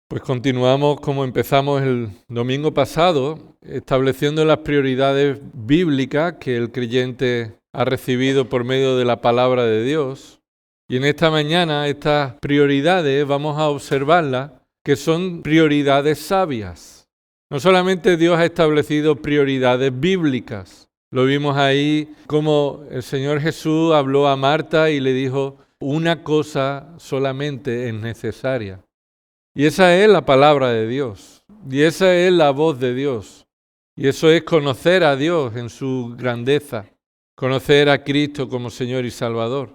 Pues continuamos como empezamos el domingo pasado, estableciendo las prioridades bíblicas que el creyente ha recibido por medio de la palabra de Dios. Y en esta mañana estas prioridades vamos a observarlas, que son prioridades sabias. No solamente Dios ha establecido prioridades bíblicas. Lo vimos ahí como el Señor Jesús habló a Marta y le dijo, una cosa solamente es necesaria. Y esa es la palabra de Dios, y esa es la voz de Dios, y eso es conocer a Dios en su grandeza, conocer a Cristo como Señor y Salvador.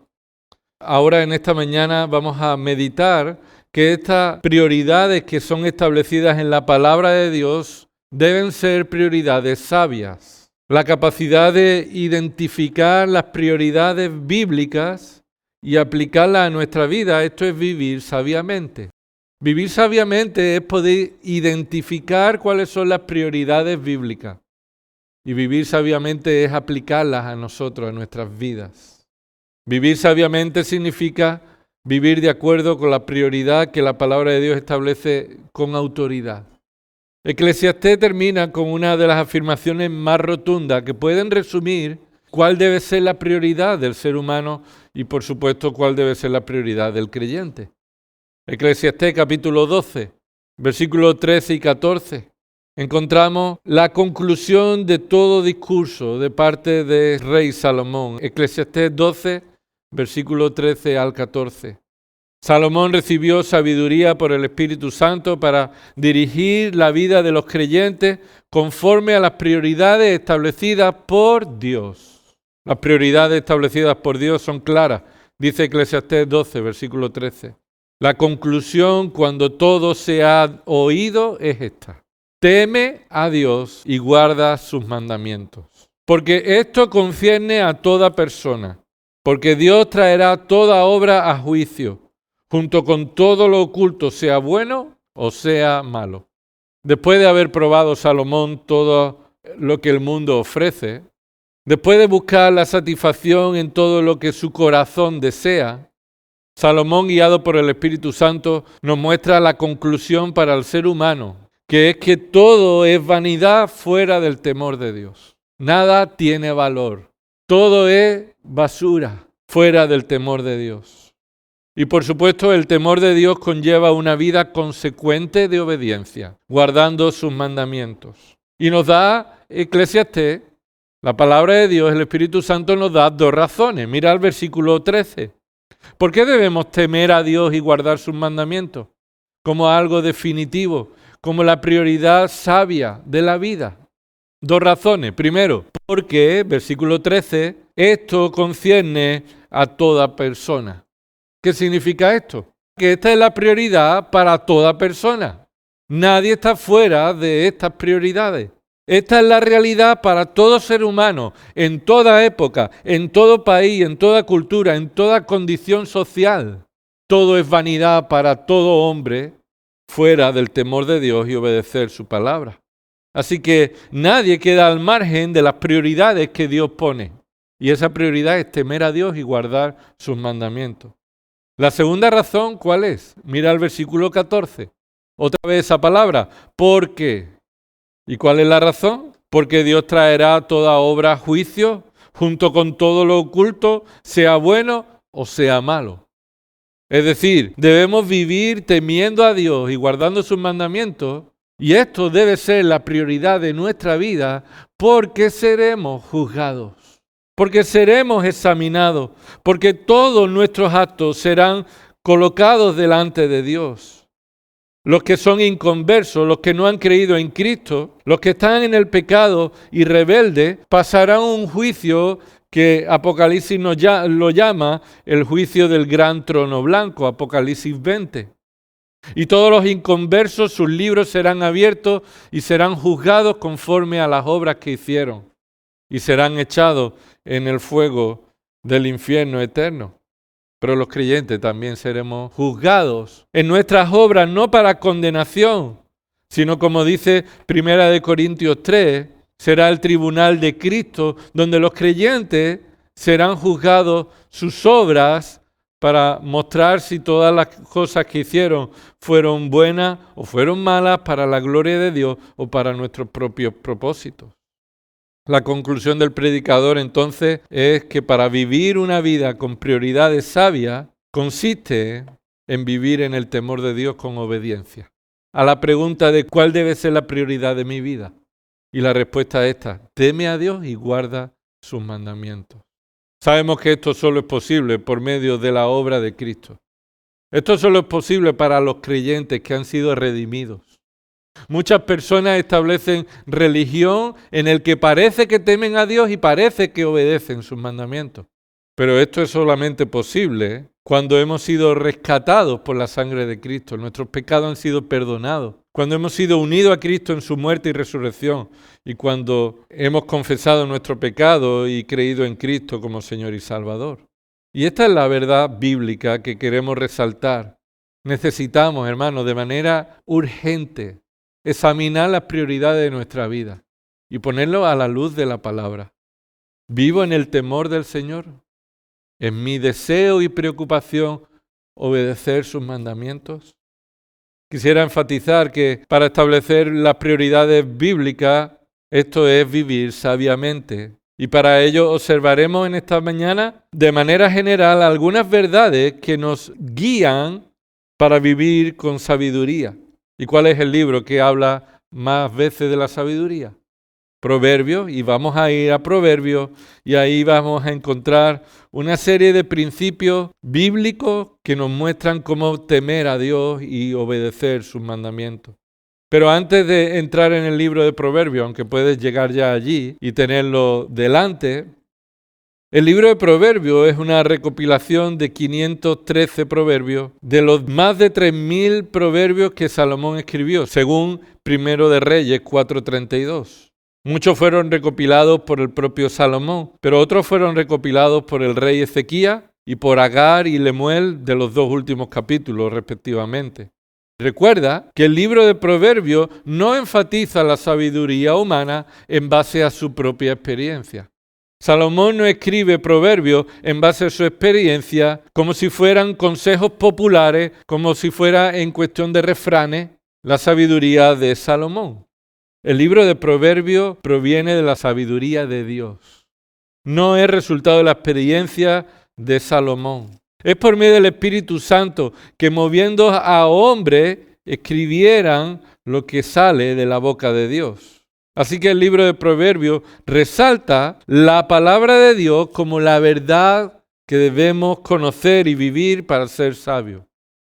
Ahora en esta mañana vamos a meditar que estas prioridades que son establecidas en la palabra de Dios deben ser prioridades sabias. La capacidad de identificar las prioridades bíblicas y aplicarlas a nuestra vida, esto es vivir sabiamente. Vivir sabiamente es poder identificar cuáles son las prioridades bíblicas. Y vivir sabiamente es aplicarlas a nosotros, a nuestras vidas. Vivir sabiamente significa vivir de acuerdo con la prioridad que la palabra de Dios establece con autoridad. Eclesiastés termina con una de las afirmaciones más rotundas que pueden resumir cuál debe ser la prioridad del ser humano y por supuesto cuál debe ser la prioridad del creyente. Eclesiastés capítulo 12, versículos 13 y 14. Encontramos la conclusión de todo discurso de parte del rey Salomón. Eclesiastés 12, versículo 13 al 14. Salomón recibió sabiduría por el Espíritu Santo para dirigir la vida de los creyentes conforme a las prioridades establecidas por Dios. Las prioridades establecidas por Dios son claras. Dice Eclesiastés 12, versículo 13. La conclusión cuando todo se ha oído es esta. Teme a Dios y guarda sus mandamientos. Porque esto concierne a toda persona. Porque Dios traerá toda obra a juicio, junto con todo lo oculto, sea bueno o sea malo. Después de haber probado Salomón todo lo que el mundo ofrece, después de buscar la satisfacción en todo lo que su corazón desea, Salomón, guiado por el Espíritu Santo, nos muestra la conclusión para el ser humano, que es que todo es vanidad fuera del temor de Dios. Nada tiene valor. Todo es basura fuera del temor de Dios. Y por supuesto, el temor de Dios conlleva una vida consecuente de obediencia, guardando sus mandamientos. Y nos da Eclesiastés, la palabra de Dios, el Espíritu Santo nos da dos razones. Mira el versículo 13. ¿Por qué debemos temer a Dios y guardar sus mandamientos? Como algo definitivo, como la prioridad sabia de la vida. Dos razones. Primero, porque, versículo 13, esto concierne a toda persona. ¿Qué significa esto? Que esta es la prioridad para toda persona. Nadie está fuera de estas prioridades. Esta es la realidad para todo ser humano, en toda época, en todo país, en toda cultura, en toda condición social. Todo es vanidad para todo hombre fuera del temor de Dios y obedecer su palabra. Así que nadie queda al margen de las prioridades que Dios pone. Y esa prioridad es temer a Dios y guardar sus mandamientos. La segunda razón, ¿cuál es? Mira el versículo 14. Otra vez esa palabra, porque. ¿Y cuál es la razón? Porque Dios traerá toda obra a juicio, junto con todo lo oculto, sea bueno o sea malo. Es decir, debemos vivir temiendo a Dios y guardando sus mandamientos, y esto debe ser la prioridad de nuestra vida, porque seremos juzgados, porque seremos examinados, porque todos nuestros actos serán colocados delante de Dios. Los que son inconversos, los que no han creído en Cristo, los que están en el pecado y rebeldes, pasarán un juicio que Apocalipsis lo llama el juicio del gran trono blanco, Apocalipsis 20. Y todos los inconversos, sus libros serán abiertos y serán juzgados conforme a las obras que hicieron. Y serán echados en el fuego del infierno eterno. Pero los creyentes también seremos juzgados en nuestras obras, no para condenación, sino como dice 1 Corintios 3, será el tribunal de Cristo, donde los creyentes serán juzgados sus obras para mostrar si todas las cosas que hicieron fueron buenas o fueron malas para la gloria de Dios o para nuestros propios propósitos. La conclusión del predicador entonces es que para vivir una vida con prioridades sabias consiste en vivir en el temor de Dios con obediencia. A la pregunta de cuál debe ser la prioridad de mi vida. Y la respuesta es esta: teme a Dios y guarda sus mandamientos. Sabemos que esto solo es posible por medio de la obra de Cristo. Esto solo es posible para los creyentes que han sido redimidos. Muchas personas establecen religión en el que parece que temen a Dios y parece que obedecen sus mandamientos. Pero esto es solamente posible cuando hemos sido rescatados por la sangre de Cristo. Nuestros pecados han sido perdonados. Cuando hemos sido unidos a Cristo en su muerte y resurrección. Y cuando hemos confesado nuestro pecado y creído en Cristo como Señor y Salvador. Y esta es la verdad bíblica que queremos resaltar. Necesitamos, hermanos, de manera urgente, examinar las prioridades de nuestra vida y ponerlo a la luz de la palabra. ¿Vivo en el temor del Señor? ¿Es mi deseo y preocupación obedecer sus mandamientos? Quisiera enfatizar que para establecer las prioridades bíblicas, esto es vivir sabiamente. Y para ello observaremos en esta mañana, de manera general, algunas verdades que nos guían para vivir con sabiduría. ¿Y cuál es el libro que habla más veces de la sabiduría? Proverbios, y vamos a ir a Proverbios y ahí vamos a encontrar una serie de principios bíblicos que nos muestran cómo temer a Dios y obedecer sus mandamientos. Pero antes de entrar en el libro de Proverbios, aunque puedes llegar ya allí y tenerlo delante, el libro de Proverbios es una recopilación de 513 proverbios de los más de 3.000 proverbios que Salomón escribió, según Primero de Reyes 4:32. Muchos fueron recopilados por el propio Salomón, pero otros fueron recopilados por el rey Ezequías y por Agar y Lemuel de los dos últimos capítulos, respectivamente. Recuerda que el libro de Proverbios no enfatiza la sabiduría humana en base a su propia experiencia. Salomón no escribe proverbios en base a su experiencia como si fueran consejos populares, como si fuera en cuestión de refranes, la sabiduría de Salomón. El libro de Proverbios proviene de la sabiduría de Dios. No es resultado de la experiencia de Salomón. Es por medio del Espíritu Santo que moviendo a hombres escribieran lo que sale de la boca de Dios. Así que el libro de Proverbios resalta la palabra de Dios como la verdad que debemos conocer y vivir para ser sabios.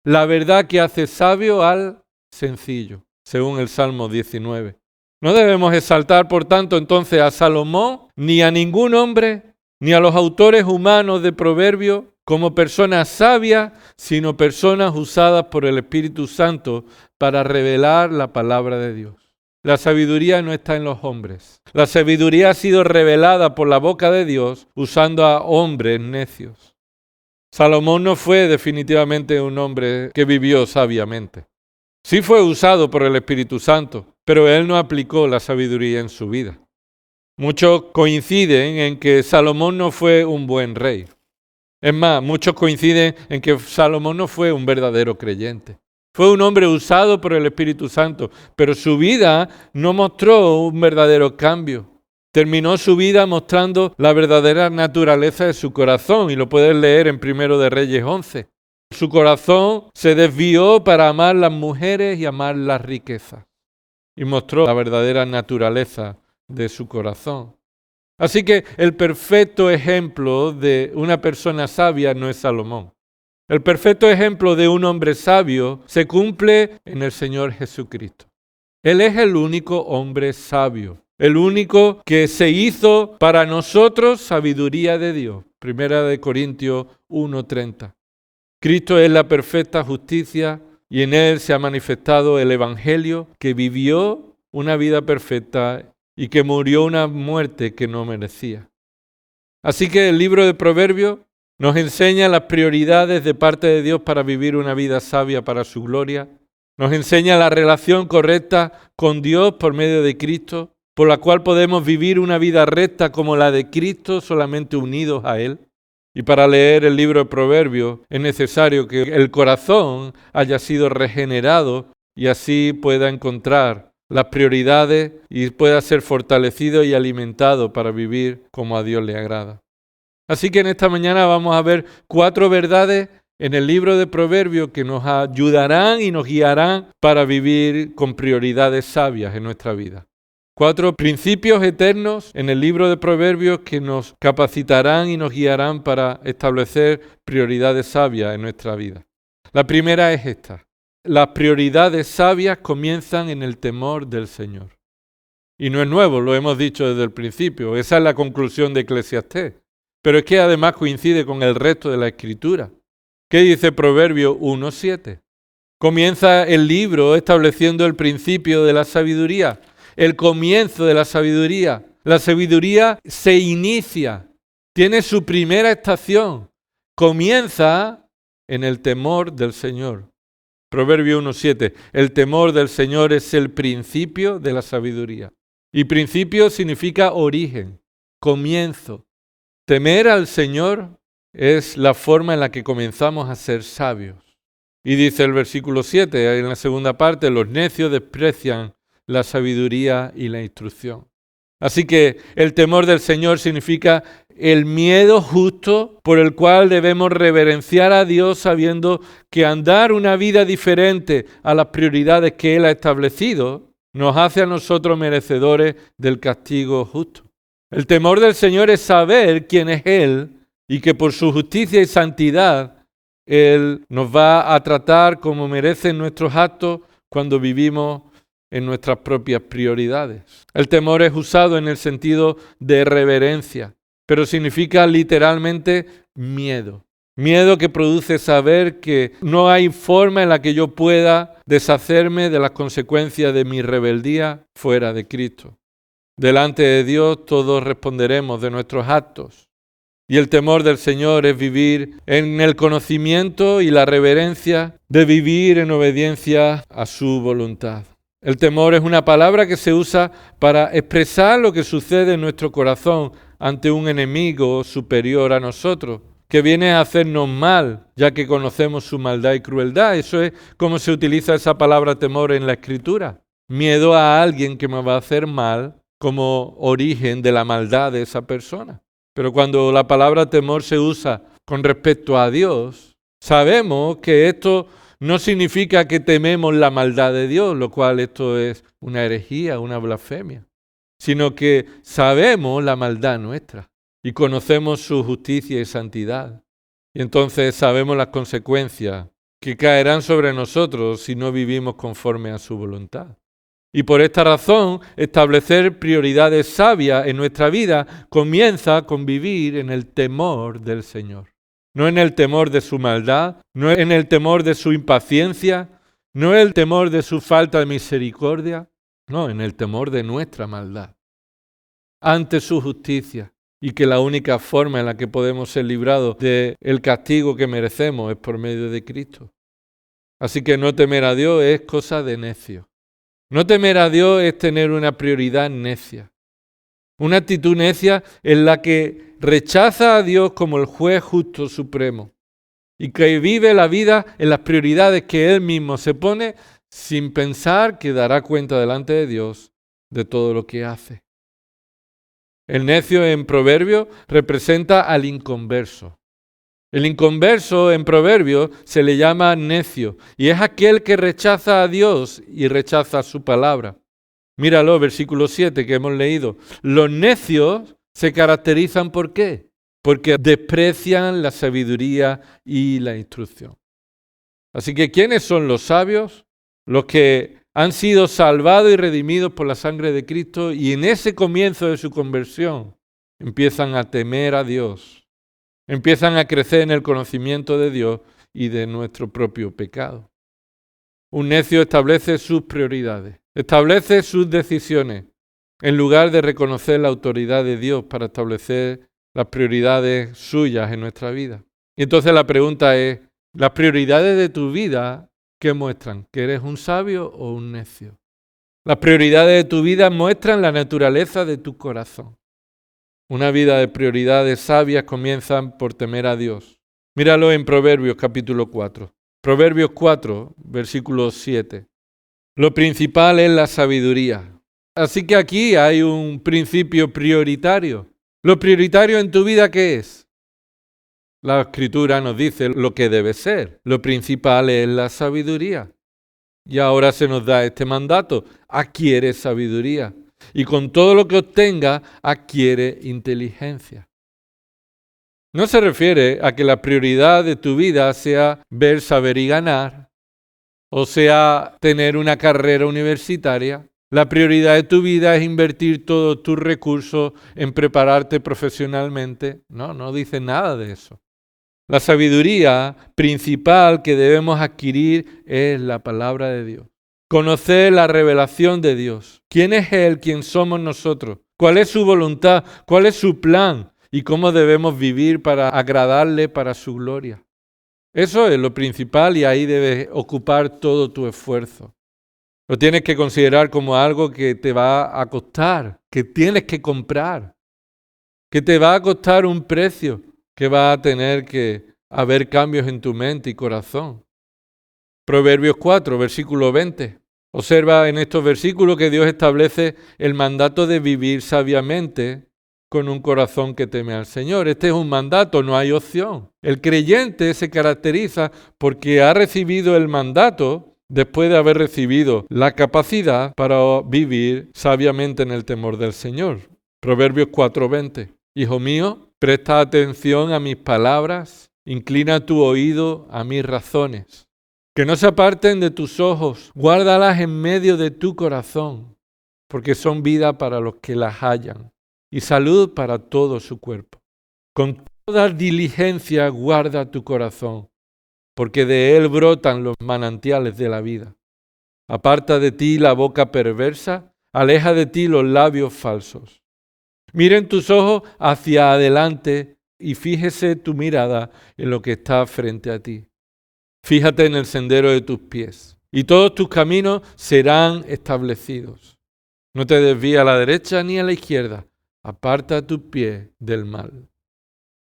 La verdad que hace sabio al sencillo, según el Salmo 19. No debemos exaltar, por tanto, entonces a Salomón, ni a ningún hombre, ni a los autores humanos de Proverbios como personas sabias, sino personas usadas por el Espíritu Santo para revelar la palabra de Dios. La sabiduría no está en los hombres. La sabiduría ha sido revelada por la boca de Dios usando a hombres necios. Salomón no fue definitivamente un hombre que vivió sabiamente. Sí fue usado por el Espíritu Santo, pero él no aplicó la sabiduría en su vida. Muchos coinciden en que Salomón no fue un buen rey. Es más, muchos coinciden en que Salomón no fue un verdadero creyente. Fue un hombre usado por el Espíritu Santo, pero su vida no mostró un verdadero cambio. Terminó su vida mostrando la verdadera naturaleza de su corazón, y lo puedes leer en Primero de Reyes 11. Su corazón se desvió para amar las mujeres y amar las riquezas. Y mostró la verdadera naturaleza de su corazón. Así que el perfecto ejemplo de una persona sabia no es Salomón. El perfecto ejemplo de un hombre sabio se cumple en el Señor Jesucristo. Él es el único hombre sabio, el único que se hizo para nosotros sabiduría de Dios. Primera de Corintios 1:30. Cristo es la perfecta justicia y en Él se ha manifestado el Evangelio, que vivió una vida perfecta y que murió una muerte que no merecía. Así que el libro de Proverbios nos enseña las prioridades de parte de Dios para vivir una vida sabia para su gloria. Nos enseña la relación correcta con Dios por medio de Cristo, por la cual podemos vivir una vida recta como la de Cristo, solamente unidos a Él. Y para leer el libro de Proverbios es necesario que el corazón haya sido regenerado y así pueda encontrar las prioridades y pueda ser fortalecido y alimentado para vivir como a Dios le agrada. Así que en esta mañana vamos a ver 4 verdades en el libro de Proverbios que nos ayudarán y nos guiarán para vivir con prioridades sabias en nuestra vida. 4 principios eternos en el libro de Proverbios que nos capacitarán y nos guiarán para establecer prioridades sabias en nuestra vida. La primera es esta. Las prioridades sabias comienzan en el temor del Señor. Y no es nuevo, lo hemos dicho desde el principio. Esa es la conclusión de Eclesiastés. Pero es que además coincide con el resto de la Escritura. ¿Qué dice Proverbios 1:7? Comienza el libro estableciendo el principio de la sabiduría, el comienzo de la sabiduría. La sabiduría se inicia, tiene su primera estación, comienza en el temor del Señor. Proverbio 1:7, el temor del Señor es el principio de la sabiduría. Y principio significa origen, comienzo. Temer al Señor es la forma en la que comenzamos a ser sabios. Y dice el versículo 7, en la segunda parte, los necios desprecian la sabiduría y la instrucción. Así que el temor del Señor significa el miedo justo por el cual debemos reverenciar a Dios sabiendo que andar una vida diferente a las prioridades que Él ha establecido nos hace a nosotros merecedores del castigo justo. El temor del Señor es saber quién es Él y que por su justicia y santidad Él nos va a tratar como merecen nuestros actos cuando vivimos en nuestras propias prioridades. El temor es usado en el sentido de reverencia, pero significa literalmente miedo. Miedo que produce saber que no hay forma en la que yo pueda deshacerme de las consecuencias de mi rebeldía fuera de Cristo. Delante de Dios todos responderemos de nuestros actos. Y el temor del Señor es vivir en el conocimiento y la reverencia de vivir en obediencia a su voluntad. El temor es una palabra que se usa para expresar lo que sucede en nuestro corazón ante un enemigo superior a nosotros, que viene a hacernos mal, ya que conocemos su maldad y crueldad. Eso es como se utiliza esa palabra temor en la Escritura. Miedo a alguien que me va a hacer mal como origen de la maldad de esa persona. Pero cuando la palabra temor se usa con respecto a Dios, sabemos que esto no significa que tememos la maldad de Dios, lo cual esto es una herejía, una blasfemia, sino que sabemos la maldad nuestra y conocemos su justicia y santidad. Y entonces sabemos las consecuencias que caerán sobre nosotros si no vivimos conforme a su voluntad. Y por esta razón, establecer prioridades sabias en nuestra vida comienza con vivir en el temor del Señor. No en el temor de su maldad, no en el temor de su impaciencia, no en el temor de su falta de misericordia, no, en el temor de nuestra maldad ante su justicia. Y que la única forma en la que podemos ser librados del castigo que merecemos es por medio de Cristo. Así que no temer a Dios es cosa de necio. No temer a Dios es tener una prioridad necia. Una actitud necia en la que rechaza a Dios como el juez justo supremo y que vive la vida en las prioridades que Él mismo se pone sin pensar que dará cuenta delante de Dios de todo lo que hace. El necio en Proverbios representa al inconverso. El inconverso en Proverbios se le llama necio y es aquel que rechaza a Dios y rechaza su palabra. Míralo, versículo 7 que hemos leído. Los necios se caracterizan ¿por qué? Porque desprecian la sabiduría y la instrucción. Así que ¿quiénes son los sabios? Los que han sido salvados y redimidos por la sangre de Cristo y en ese comienzo de su conversión empiezan a temer a Dios. Empiezan a crecer en el conocimiento de Dios y de nuestro propio pecado. Un necio establece sus prioridades, establece sus decisiones, en lugar de reconocer la autoridad de Dios para establecer las prioridades suyas en nuestra vida. Y entonces la pregunta es, ¿las prioridades de tu vida qué muestran? ¿Que eres un sabio o un necio? Las prioridades de tu vida muestran la naturaleza de tu corazón. Una vida de prioridades sabias comienza por temer a Dios. Míralo en Proverbios capítulo 4. Proverbios 4, versículo 7. Lo principal es la sabiduría. Así que aquí hay un principio prioritario. ¿Lo prioritario en tu vida qué es? La Escritura nos dice lo que debe ser. Lo principal es la sabiduría. Y ahora se nos da este mandato. Adquiere sabiduría. Y con todo lo que obtenga, adquiere inteligencia. No se refiere a que la prioridad de tu vida sea ver, saber y ganar, o sea, tener una carrera universitaria. La prioridad de tu vida es invertir todos tus recursos en prepararte profesionalmente. No dice nada de eso. La sabiduría principal que debemos adquirir es la palabra de Dios. Conocer la revelación de Dios. ¿Quién es Él? ¿Quién somos nosotros? ¿Cuál es su voluntad? ¿Cuál es su plan? ¿Y cómo debemos vivir para agradarle para su gloria? Eso es lo principal y ahí debes ocupar todo tu esfuerzo. Lo tienes que considerar como algo que te va a costar, que tienes que comprar, que te va a costar un precio, que va a tener que haber cambios en tu mente y corazón. Proverbios 4, versículo 20. Observa en estos versículos que Dios establece el mandato de vivir sabiamente con un corazón que teme al Señor. Este es un mandato, no hay opción. El creyente se caracteriza porque ha recibido el mandato después de haber recibido la capacidad para vivir sabiamente en el temor del Señor. Proverbios 4:20. Hijo mío, presta atención a mis palabras, inclina tu oído a mis razones. Que no se aparten de tus ojos, guárdalas en medio de tu corazón, porque son vida para los que las hallan y salud para todo su cuerpo. Con toda diligencia guarda tu corazón, porque de él brotan los manantiales de la vida. Aparta de ti la boca perversa, aleja de ti los labios falsos. Miren tus ojos hacia adelante y fíjese tu mirada en lo que está frente a ti. Fíjate en el sendero de tus pies, y todos tus caminos serán establecidos. No te desvíes a la derecha ni a la izquierda. Aparta tus pies del mal.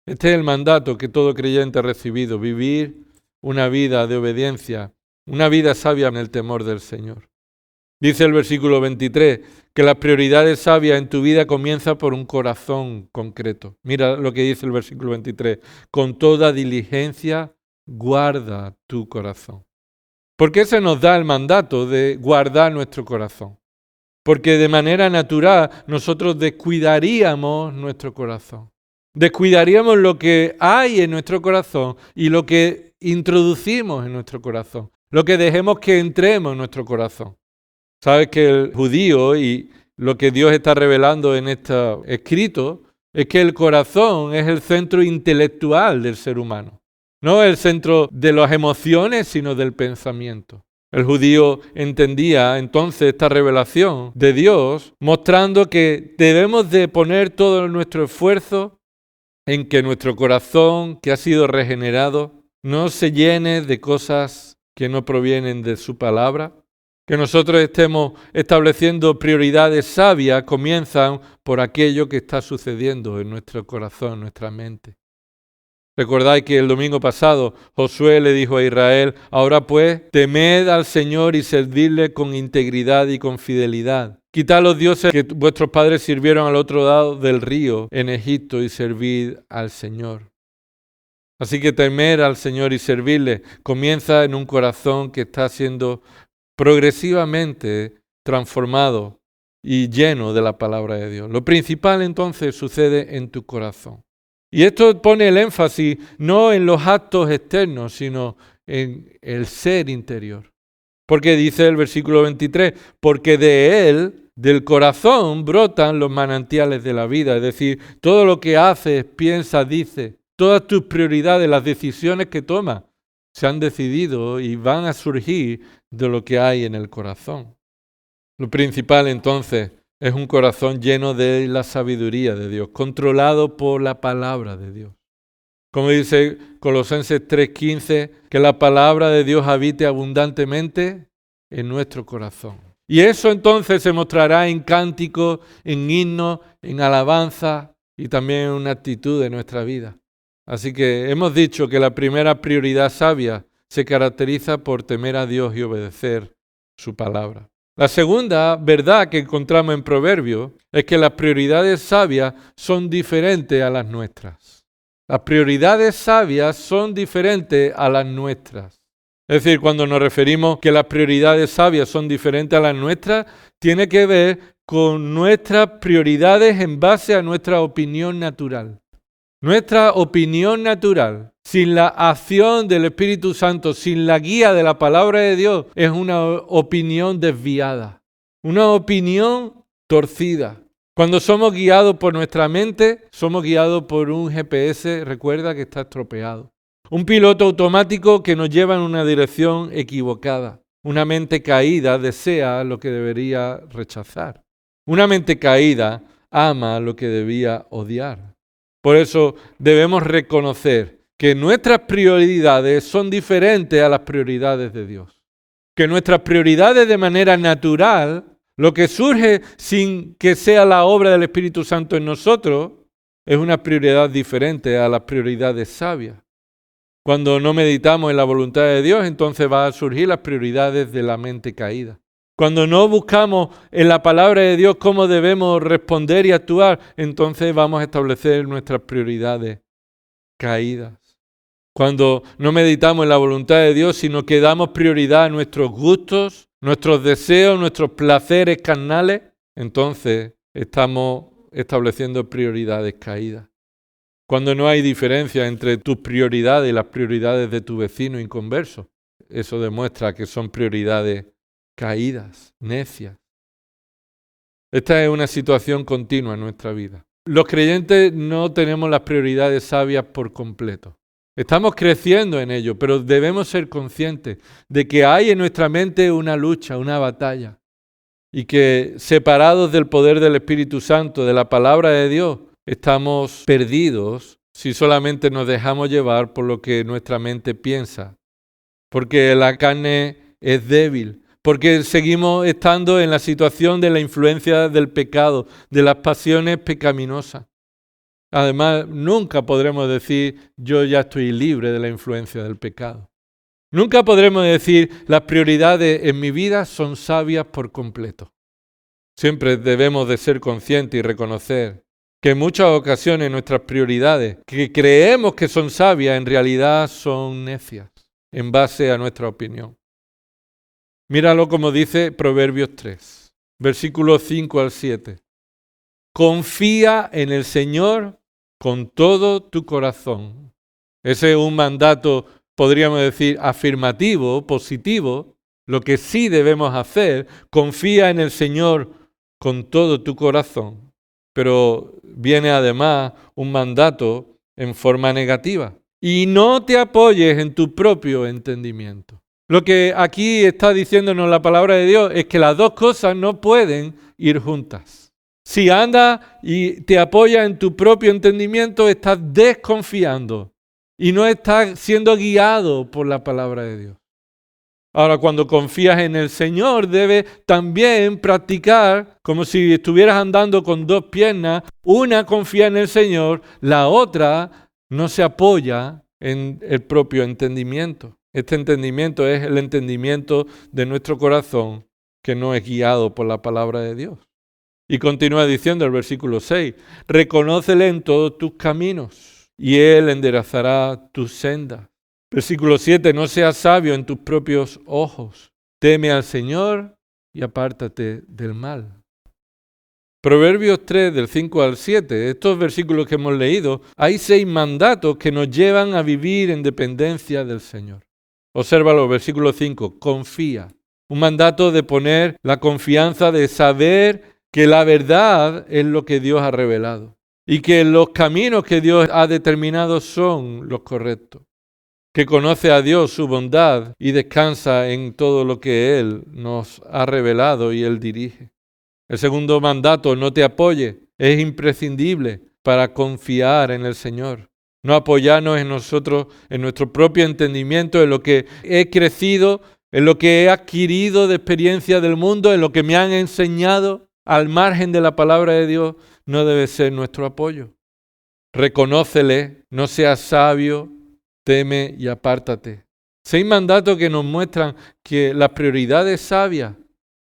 Este es el mandato que todo creyente ha recibido, vivir una vida de obediencia, una vida sabia en el temor del Señor. Dice el versículo 23 que las prioridades sabias en tu vida comienzan por un corazón concreto. Mira lo que dice el versículo 23. Con toda diligencia guarda tu corazón. ¿Por qué se nos da el mandato de guardar nuestro corazón? Porque de manera natural nosotros descuidaríamos nuestro corazón. Descuidaríamos lo que hay en nuestro corazón y lo que introducimos en nuestro corazón. Lo que dejemos que entremos en nuestro corazón. Sabes que el judío y lo que Dios está revelando en este escrito es que el corazón es el centro intelectual del ser humano. No el centro de las emociones, sino del pensamiento. El judío entendía entonces esta revelación de Dios, mostrando que debemos de poner todo nuestro esfuerzo en que nuestro corazón, que ha sido regenerado, no se llene de cosas que no provienen de su palabra. Que nosotros estemos estableciendo prioridades sabias comienzan por aquello que está sucediendo en nuestro corazón, en nuestra mente. Recordáis que el domingo pasado Josué le dijo a Israel, ahora pues, temed al Señor y servidle con integridad y con fidelidad. Quitad los dioses que vuestros padres sirvieron al otro lado del río en Egipto y servid al Señor. Así que temer al Señor y servirle comienza en un corazón que está siendo progresivamente transformado y lleno de la palabra de Dios. Lo principal entonces sucede en tu corazón. Y esto pone el énfasis no en los actos externos, sino en el ser interior. Porque dice el versículo 23, porque de él, del corazón, brotan los manantiales de la vida. Es decir, todo lo que haces, piensas, dices, todas tus prioridades, las decisiones que tomas, se han decidido y van a surgir de lo que hay en el corazón. Lo principal entonces es un corazón lleno de la sabiduría de Dios, controlado por la palabra de Dios. Como dice Colosenses 3:15, que la palabra de Dios habite abundantemente en nuestro corazón. Y eso entonces se mostrará en cánticos, en himnos, en alabanza, y también una actitud de nuestra vida. Así que hemos dicho que la primera prioridad sabia se caracteriza por temer a Dios y obedecer su palabra. La segunda verdad que encontramos en Proverbios es que las prioridades sabias son diferentes a las nuestras. Las prioridades sabias son diferentes a las nuestras. Es decir, cuando nos referimos que las prioridades sabias son diferentes a las nuestras, tiene que ver con nuestras prioridades en base a nuestra opinión natural. Nuestra opinión natural, sin la acción del Espíritu Santo, sin la guía de la palabra de Dios, es una opinión desviada, una opinión torcida. Cuando somos guiados por nuestra mente, somos guiados por un GPS, recuerda que está estropeado. Un piloto automático que nos lleva en una dirección equivocada. Una mente caída desea lo que debería rechazar. Una mente caída ama lo que debía odiar. Por eso debemos reconocer que nuestras prioridades son diferentes a las prioridades de Dios. Que nuestras prioridades de manera natural, lo que surge sin que sea la obra del Espíritu Santo en nosotros, es una prioridad diferente a las prioridades sabias. Cuando no meditamos en la voluntad de Dios, entonces van a surgir las prioridades de la mente caída. Cuando no buscamos en la palabra de Dios cómo debemos responder y actuar, entonces vamos a establecer nuestras prioridades caídas. Cuando no meditamos en la voluntad de Dios, sino que damos prioridad a nuestros gustos, nuestros deseos, nuestros placeres carnales, entonces estamos estableciendo prioridades caídas. Cuando no hay diferencia entre tus prioridades y las prioridades de tu vecino inconverso, eso demuestra que son prioridades caídas, necias. Esta es una situación continua en nuestra vida. Los creyentes no tenemos las prioridades sabias por completo. Estamos creciendo en ello, pero debemos ser conscientes de que hay en nuestra mente una lucha, una batalla, y que separados del poder del Espíritu Santo, de la palabra de Dios, estamos perdidos si solamente nos dejamos llevar por lo que nuestra mente piensa, porque la carne es débil. Porque seguimos estando en la situación de la influencia del pecado, de las pasiones pecaminosas. Además, nunca podremos decir, yo ya estoy libre de la influencia del pecado. Nunca podremos decir, las prioridades en mi vida son sabias por completo. Siempre debemos de ser conscientes y reconocer que en muchas ocasiones nuestras prioridades, que creemos que son sabias, en realidad son necias, en base a nuestra opinión. Míralo como dice Proverbios 3, versículos 5 al 7. Confía en el Señor con todo tu corazón. Ese es un mandato, podríamos decir, afirmativo, positivo. Lo que sí debemos hacer, confía en el Señor con todo tu corazón. Pero viene además un mandato en forma negativa. Y no te apoyes en tu propio entendimiento. Lo que aquí está diciéndonos la palabra de Dios es que las dos cosas no pueden ir juntas. Si andas y te apoyas en tu propio entendimiento, estás desconfiando y no estás siendo guiado por la palabra de Dios. Ahora, cuando confías en el Señor, debes también practicar como si estuvieras andando con dos piernas. Una confía en el Señor, la otra no se apoya en el propio entendimiento. Este entendimiento es el entendimiento de nuestro corazón que no es guiado por la palabra de Dios. Y continúa diciendo el versículo 6, reconócele en todos tus caminos y Él enderezará tus sendas. Versículo 7, no seas sabio en tus propios ojos, teme al Señor y apártate del mal. Proverbios 3, del 5 al 7, estos versículos que hemos leído, hay 6 mandatos que nos llevan a vivir en dependencia del Señor. Obsérvalo, versículo 5, confía. Un mandato de poner la confianza, de saber que la verdad es lo que Dios ha revelado y que los caminos que Dios ha determinado son los correctos. Que conoce a Dios, su bondad y descansa en todo lo que Él nos ha revelado y Él dirige. El segundo mandato, no te apoyes, es imprescindible para confiar en el Señor. No apoyarnos en nosotros, en nuestro propio entendimiento, en lo que he crecido, en lo que he adquirido de experiencia del mundo, en lo que me han enseñado, al margen de la palabra de Dios, no debe ser nuestro apoyo. reconócele, no seas sabio, teme y apártate. 6 mandatos que nos muestran que las prioridades sabias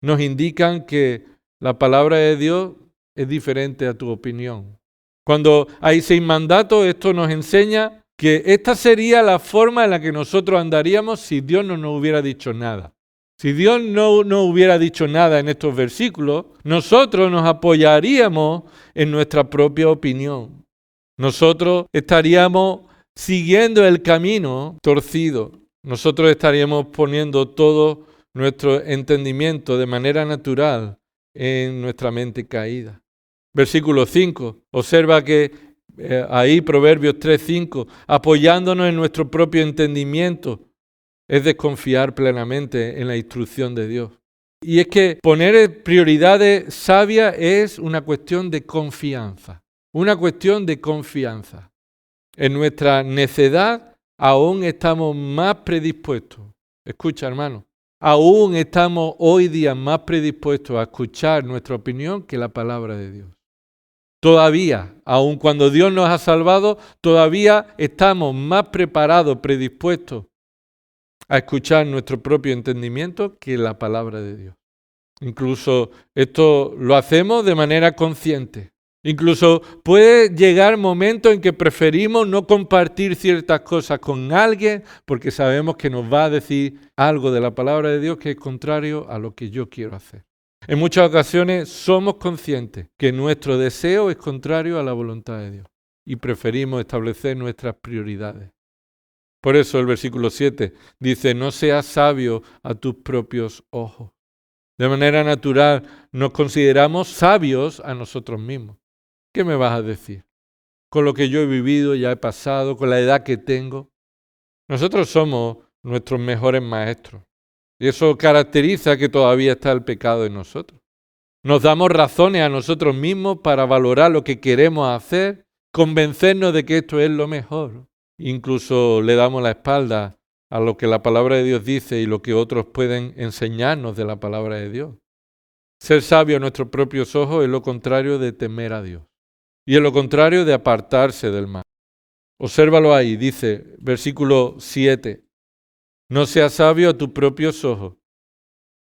nos indican que la palabra de Dios es diferente a tu opinión. Cuando hay 6 mandatos, esto nos enseña que esta sería la forma en la que nosotros andaríamos si Dios no nos hubiera dicho nada. Si Dios no hubiera dicho nada en estos versículos, nosotros nos apoyaríamos en nuestra propia opinión. Nosotros estaríamos siguiendo el camino torcido. Nosotros estaríamos poniendo todo nuestro entendimiento de manera natural en nuestra mente caída. Versículo 5. Observa que ahí Proverbios 3:5, apoyándonos en nuestro propio entendimiento, es desconfiar plenamente en la instrucción de Dios. Y es que poner prioridades sabias es una cuestión de confianza. Una cuestión de confianza. En nuestra necedad aún estamos más predispuestos. Escucha, hermano. Aún estamos hoy día más predispuestos a escuchar nuestra opinión que la palabra de Dios. Todavía, aun cuando Dios nos ha salvado, todavía estamos más preparados, predispuestos a escuchar nuestro propio entendimiento que la palabra de Dios. Incluso esto lo hacemos de manera consciente. Incluso puede llegar momentos en que preferimos no compartir ciertas cosas con alguien porque sabemos que nos va a decir algo de la palabra de Dios que es contrario a lo que yo quiero hacer. En muchas ocasiones somos conscientes que nuestro deseo es contrario a la voluntad de Dios y preferimos establecer nuestras prioridades. Por eso el versículo 7 dice, no seas sabio a tus propios ojos. De manera natural nos consideramos sabios a nosotros mismos. ¿Qué me vas a decir? Con lo que yo he vivido, ya he pasado, con la edad que tengo. Nosotros somos nuestros mejores maestros. Y eso caracteriza que todavía está el pecado en nosotros. Nos damos razones a nosotros mismos para valorar lo que queremos hacer, convencernos de que esto es lo mejor. Incluso le damos la espalda a lo que la palabra de Dios dice y lo que otros pueden enseñarnos de la palabra de Dios. Ser sabio a nuestros propios ojos es lo contrario de temer a Dios. Y es lo contrario de apartarse del mal. Obsérvalo ahí, dice, versículo 7. No seas sabio a tus propios ojos.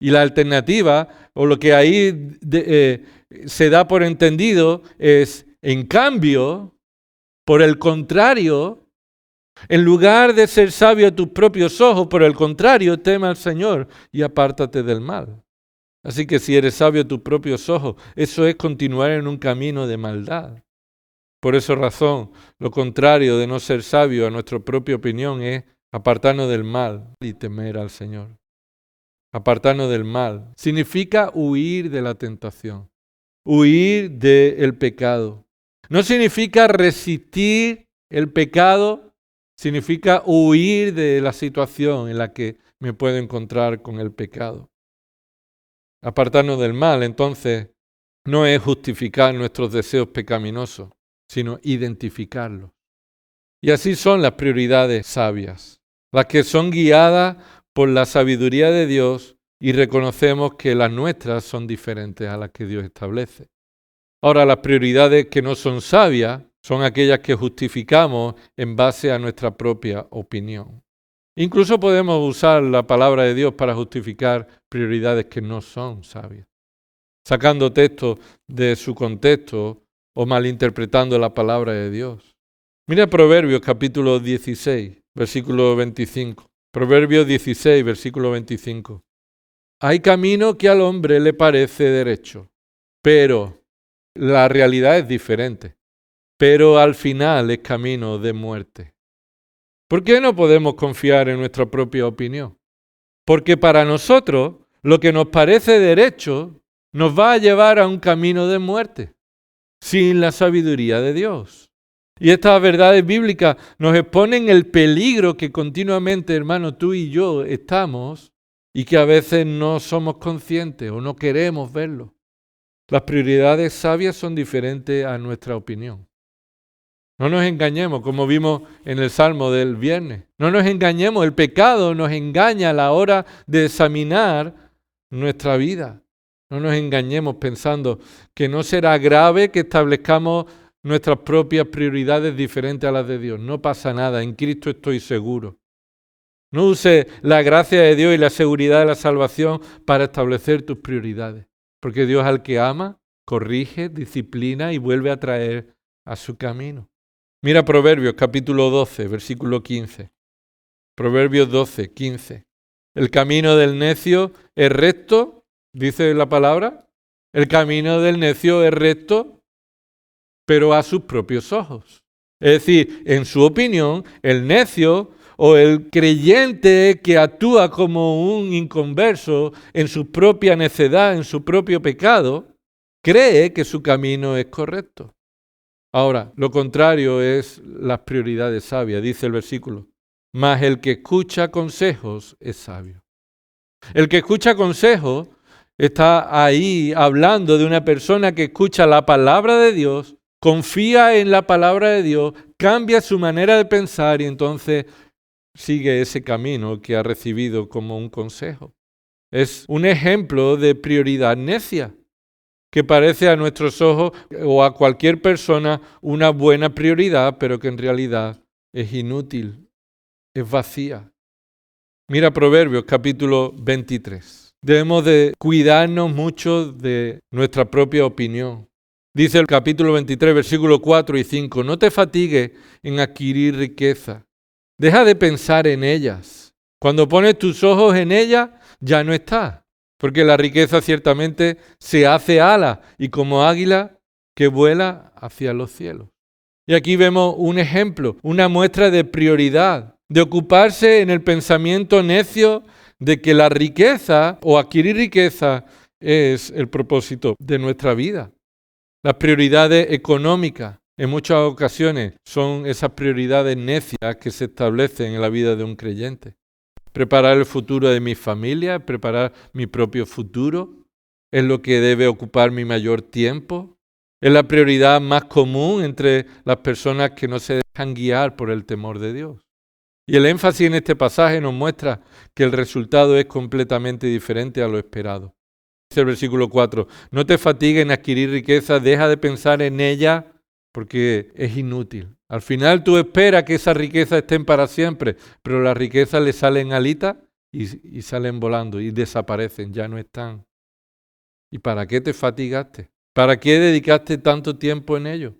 Y la alternativa, o lo que ahí se da por entendido, es, en cambio, por el contrario, en lugar de ser sabio a tus propios ojos, por el contrario, teme al Señor y apártate del mal. Así que si eres sabio a tus propios ojos, eso es continuar en un camino de maldad. Por esa razón, lo contrario de no ser sabio a nuestra propia opinión es apartarnos del mal y temer al Señor. Apartarnos del mal significa huir de la tentación, huir del pecado. No significa resistir el pecado, significa huir de la situación en la que me puedo encontrar con el pecado. Apartarnos del mal, entonces, no es justificar nuestros deseos pecaminosos, sino identificarlos. Y así son las prioridades sabias, las que son guiadas por la sabiduría de Dios y reconocemos que las nuestras son diferentes a las que Dios establece. Ahora, las prioridades que no son sabias son aquellas que justificamos en base a nuestra propia opinión. Incluso podemos usar la palabra de Dios para justificar prioridades que no son sabias, sacando textos de su contexto o malinterpretando la palabra de Dios. Mira Proverbios capítulo 16, versículo 25. Proverbios 16, versículo 25. Hay camino que al hombre le parece derecho, pero la realidad es diferente. Pero al final es camino de muerte. ¿Por qué no podemos confiar en nuestra propia opinión? Porque para nosotros lo que nos parece derecho nos va a llevar a un camino de muerte, sin la sabiduría de Dios. Y estas verdades bíblicas nos exponen el peligro que continuamente, hermano, tú y yo estamos y que a veces no somos conscientes o no queremos verlo. Las prioridades sabias son diferentes a nuestra opinión. No nos engañemos, como vimos en el Salmo del viernes. No nos engañemos, el pecado nos engaña a la hora de examinar nuestra vida. No nos engañemos pensando que no será grave que establezcamos nuestras propias prioridades diferentes a las de Dios. No pasa nada, en Cristo estoy seguro. No uses la gracia de Dios y la seguridad de la salvación para establecer tus prioridades, porque Dios al que ama, corrige, disciplina y vuelve a traer a su camino. Mira Proverbios capítulo 12, versículo 15. Proverbios 12, 15. El camino del necio es recto, dice la palabra. El camino del necio es recto, pero a sus propios ojos. Es decir, en su opinión, el necio o el creyente que actúa como un inconverso en su propia necedad, en su propio pecado, cree que su camino es correcto. Ahora, lo contrario es las prioridades sabias, dice el versículo. Mas el que escucha consejos es sabio. El que escucha consejos está ahí hablando de una persona que escucha la palabra de Dios, confía en la palabra de Dios, cambia su manera de pensar y entonces sigue ese camino que ha recibido como un consejo. Es un ejemplo de prioridad necia, que parece a nuestros ojos o a cualquier persona una buena prioridad, pero que en realidad es inútil, es vacía. Mira Proverbios capítulo 23. Debemos de cuidarnos mucho de nuestra propia opinión. Dice el capítulo 23, versículos 4 y 5, no te fatigues en adquirir riqueza. Deja de pensar en ellas. Cuando pones tus ojos en ellas, ya no estás. Porque la riqueza ciertamente se hace ala y como águila que vuela hacia los cielos. Y aquí vemos un ejemplo, una muestra de prioridad, de ocuparse en el pensamiento necio de que la riqueza o adquirir riqueza es el propósito de nuestra vida. Las prioridades económicas en muchas ocasiones son esas prioridades necias que se establecen en la vida de un creyente. Preparar el futuro de mi familia, preparar mi propio futuro, es lo que debe ocupar mi mayor tiempo. Es la prioridad más común entre las personas que no se dejan guiar por el temor de Dios. Y el énfasis en este pasaje nos muestra que el resultado es completamente diferente a lo esperado. Dice el versículo 4, no te fatigues en adquirir riqueza, deja de pensar en ella porque es inútil. Al final tú esperas que esas riquezas estén para siempre, pero las riquezas le salen alitas y salen volando y desaparecen, ya no están. ¿Y para qué te fatigaste? ¿Para qué dedicaste tanto tiempo en ello?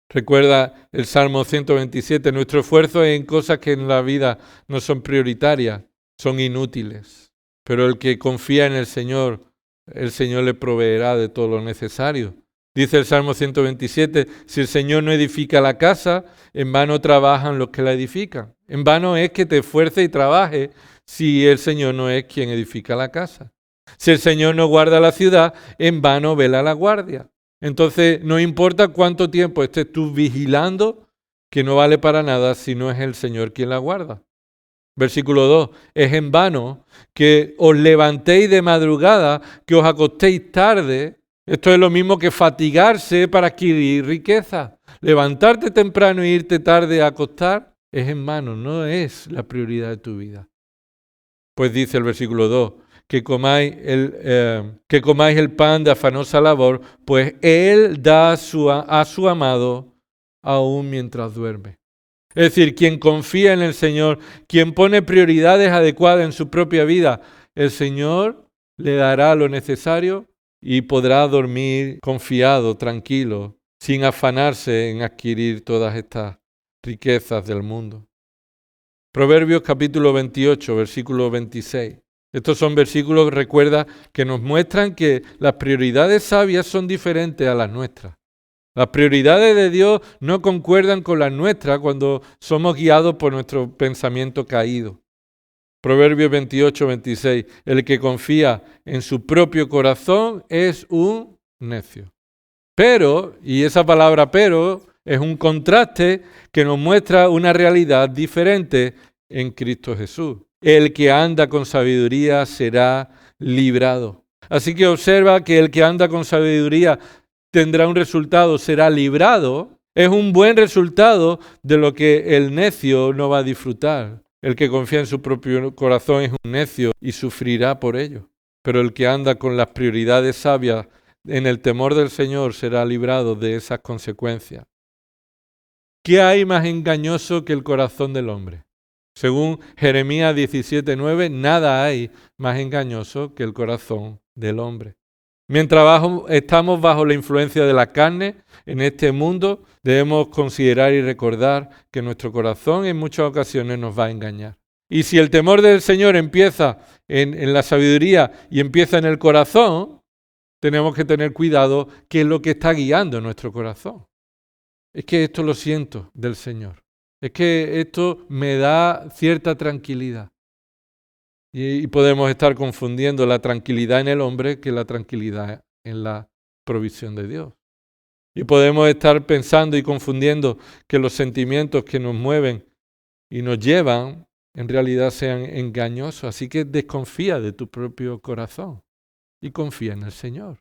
Recuerda el Salmo 127, nuestro esfuerzo en cosas que en la vida no son prioritarias, son inútiles. Pero el que confía en el Señor le proveerá de todo lo necesario. Dice el Salmo 127, si el Señor no edifica la casa, en vano trabajan los que la edifican. En vano es que te esfuerces y trabajes si el Señor no es quien edifica la casa. Si el Señor no guarda la ciudad, en vano vela la guardia. Entonces, no importa cuánto tiempo estés tú vigilando, que no vale para nada si no es el Señor quien la guarda. Versículo 2, es en vano que os levantéis de madrugada, que os acostéis tarde. Esto es lo mismo que fatigarse para adquirir riqueza. Levantarte temprano e irte tarde a acostar es en vano, no es la prioridad de tu vida. Pues dice el versículo 2, que comáis el pan de afanosa labor, pues Él da a su amado aún mientras duerme. Es decir, quien confía en el Señor, quien pone prioridades adecuadas en su propia vida, el Señor le dará lo necesario y podrá dormir confiado, tranquilo, sin afanarse en adquirir todas estas riquezas del mundo. Proverbios capítulo 28, versículo 26. Estos son versículos, recuerda, que nos muestran que las prioridades sabias son diferentes a las nuestras. Las prioridades de Dios no concuerdan con las nuestras cuando somos guiados por nuestro pensamiento caído. Proverbios 28, 26. El que confía en su propio corazón es un necio. Pero, y esa palabra pero, es un contraste que nos muestra una realidad diferente en Cristo Jesús. El que anda con sabiduría será librado. Así que observa que el que anda con sabiduría tendrá un resultado, será librado. Es un buen resultado de lo que el necio no va a disfrutar. El que confía en su propio corazón es un necio y sufrirá por ello. Pero el que anda con las prioridades sabias en el temor del Señor será librado de esas consecuencias. ¿Qué hay más engañoso que el corazón del hombre? Según Jeremías 17:9, nada hay más engañoso que el corazón del hombre. Mientras estamos bajo la influencia de la carne en este mundo, debemos considerar y recordar que nuestro corazón en muchas ocasiones nos va a engañar. Y si el temor del Señor empieza en la sabiduría y empieza en el corazón, tenemos que tener cuidado qué es lo que está guiando nuestro corazón. Es que esto lo siento del Señor. Es que esto me da cierta tranquilidad. Y podemos estar confundiendo la tranquilidad en el hombre que la tranquilidad en la provisión de Dios. Y podemos estar pensando y confundiendo que los sentimientos que nos mueven y nos llevan en realidad sean engañosos. Así que desconfía de tu propio corazón y confía en el Señor.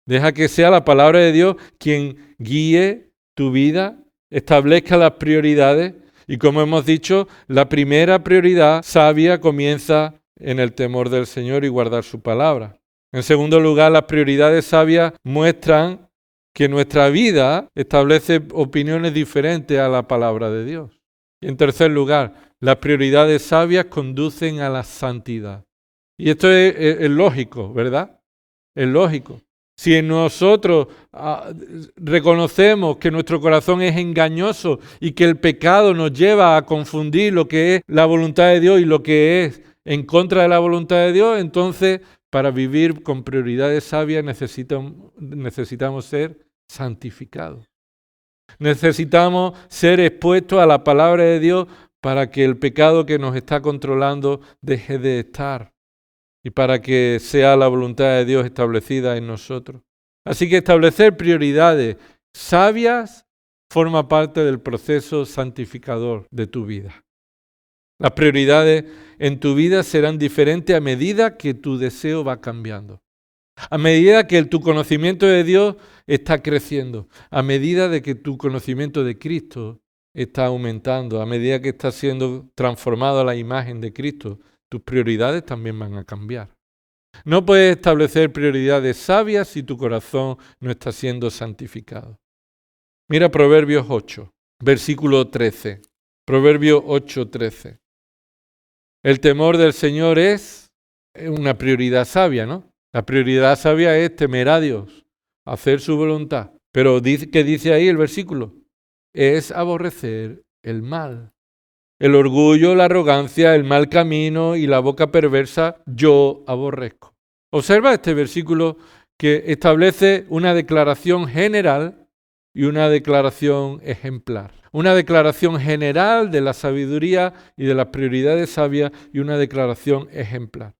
Deja que sea la palabra de Dios quien guíe tu vida, establezca las prioridades. Y como hemos dicho, la primera prioridad sabia comienza en el temor del Señor y guardar su palabra. En segundo lugar, las prioridades sabias muestran que nuestra vida establece opiniones diferentes a la palabra de Dios. Y en tercer lugar, las prioridades sabias conducen a la santidad. Y esto es lógico, ¿verdad? Es lógico. Si nosotros reconocemos que nuestro corazón es engañoso y que el pecado nos lleva a confundir lo que es la voluntad de Dios y lo que es en contra de la voluntad de Dios, entonces para vivir con prioridades sabias necesitamos ser santificados. Necesitamos ser expuestos a la palabra de Dios para que el pecado que nos está controlando deje de estar. Y para que sea la voluntad de Dios establecida en nosotros. Así que establecer prioridades sabias forma parte del proceso santificador de tu vida. Las prioridades en tu vida serán diferentes a medida que tu deseo va cambiando. A medida que tu conocimiento de Dios está creciendo. A medida de que tu conocimiento de Cristo está aumentando. A medida que está siendo transformado a la imagen de Cristo. Tus prioridades también van a cambiar. No puedes establecer prioridades sabias si tu corazón no está siendo santificado. Mira Proverbios 8, versículo 13. Proverbios 8, 13. El temor del Señor es una prioridad sabia, ¿no? La prioridad sabia es temer a Dios, hacer su voluntad. Pero ¿qué dice ahí el versículo? Es aborrecer el mal. El orgullo, la arrogancia, el mal camino y la boca perversa, yo aborrezco. Observa este versículo que establece una declaración general y una declaración ejemplar. Una declaración general de la sabiduría y de las prioridades sabias y una declaración ejemplar.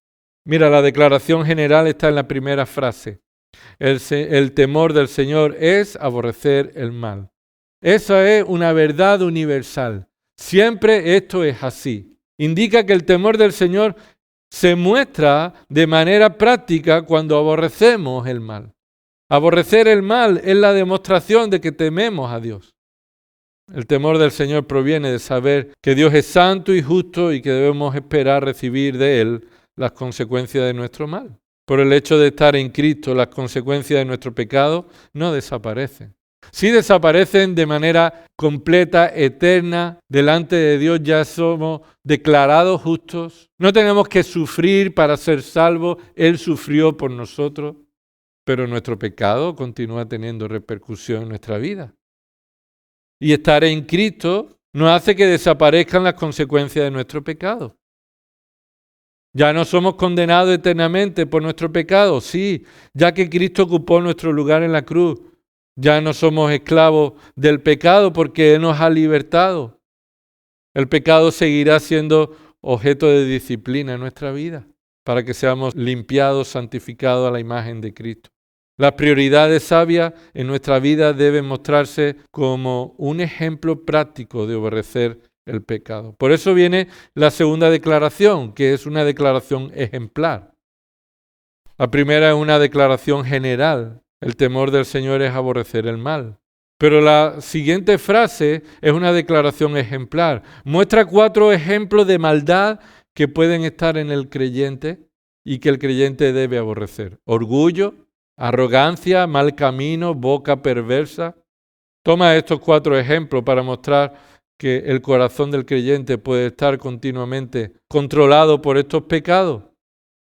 Mira, la declaración general está en la primera frase. El temor del Señor es aborrecer el mal. Esa es una verdad universal. Siempre esto es así. Indica que el temor del Señor se muestra de manera práctica cuando aborrecemos el mal. Aborrecer el mal es la demostración de que tememos a Dios. El temor del Señor proviene de saber que Dios es santo y justo y que debemos esperar recibir de Él las consecuencias de nuestro mal. Por el hecho de estar en Cristo, las consecuencias de nuestro pecado no desaparecen. Si desaparecen de manera completa, eterna, delante de Dios ya somos declarados justos. No tenemos que sufrir para ser salvos. Él sufrió por nosotros, pero nuestro pecado continúa teniendo repercusión en nuestra vida. Y estar en Cristo nos hace que desaparezcan las consecuencias de nuestro pecado. Ya no somos condenados eternamente por nuestro pecado, sí, ya que Cristo ocupó nuestro lugar en la cruz. Ya no somos esclavos del pecado porque Él nos ha libertado. El pecado seguirá siendo objeto de disciplina en nuestra vida para que seamos limpiados, santificados a la imagen de Cristo. Las prioridades sabias en nuestra vida deben mostrarse como un ejemplo práctico de obedecer el pecado. Por eso viene la segunda declaración, que es una declaración ejemplar. La primera es una declaración general. El temor del Señor es aborrecer el mal. Pero la siguiente frase es una declaración ejemplar. Muestra 4 ejemplos de maldad que pueden estar en el creyente y que el creyente debe aborrecer. Orgullo, arrogancia, mal camino, boca perversa. Toma estos 4 ejemplos para mostrar que el corazón del creyente puede estar continuamente controlado por estos pecados,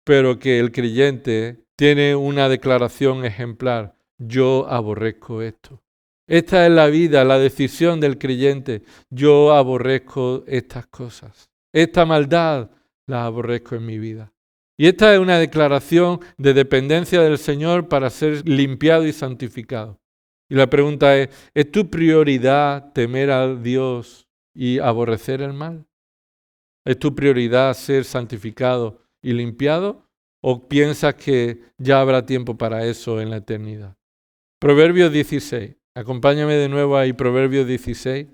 pero que el creyente tiene una declaración ejemplar: yo aborrezco esto. Esta es la vida, la decisión del creyente: yo aborrezco estas cosas. Esta maldad la aborrezco en mi vida. Y esta es una declaración de dependencia del Señor para ser limpiado y santificado. Y la pregunta ¿es tu prioridad temer a Dios y aborrecer el mal? ¿Es tu prioridad ser santificado y limpiado? ¿O piensas que ya habrá tiempo para eso en la eternidad? Proverbios 16. Acompáñame de nuevo ahí, Proverbios 16,